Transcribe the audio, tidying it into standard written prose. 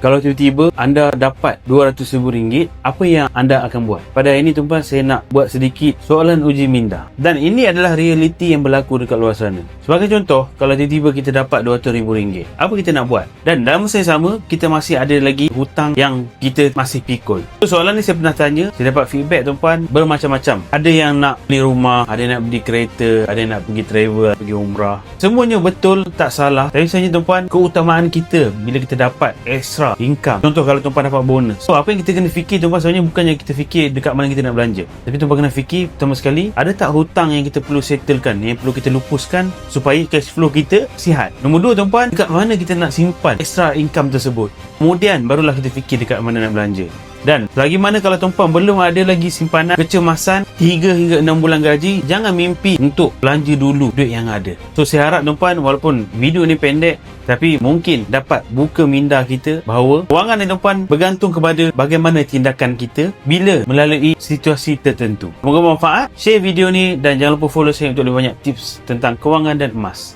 Kalau tiba-tiba anda dapat RM200,000, apa yang anda akan buat? Pada hari ini tuan-tuan, saya nak buat sedikit soalan uji minda. Dan ini adalah realiti yang berlaku dekat luar sana. Sebagai contoh, kalau tiba-tiba kita dapat RM200,000, apa kita nak buat? Dan dalam masa yang sama, kita masih ada lagi hutang yang kita masih pikul. So, soalan ni saya pernah tanya, saya dapat feedback tuan-tuan bermacam-macam. Ada yang nak beli rumah, ada yang nak beli kereta, ada yang nak pergi travel, pergi umrah. Semuanya betul, tak salah. Tapi sebenarnya tuan-tuan, keutamaan kita bila kita dapat extra income. Contoh kalau tuan-tuan dapat bonus. So, apa yang kita kena fikir tuan-tuan, sebenarnya bukannya kita fikir dekat mana kita nak belanja. Tapi tuan-tuan kena fikir pertama sekali, ada tak hutang yang kita perlu settlekan, yang perlu kita lupuskan supaya cash flow kita sihat. Nombor 2 tuan-tuan, dekat mana kita nak simpan extra income tersebut. Kemudian barulah kita fikir dekat mana nak belanja. Dan lagi mana kalau tuan-puan belum ada lagi simpanan kecemasan 3 hingga 6 bulan gaji, jangan mimpi untuk belanja dulu duit yang ada. So saya harap tuan-puan, walaupun video ni pendek, tapi mungkin dapat buka minda kita bahawa kewangan ni tuan-puan bergantung kepada bagaimana tindakan kita bila melalui situasi tertentu. Semoga bermanfaat. Share video ni dan jangan lupa follow saya untuk lebih banyak tips tentang kewangan dan emas.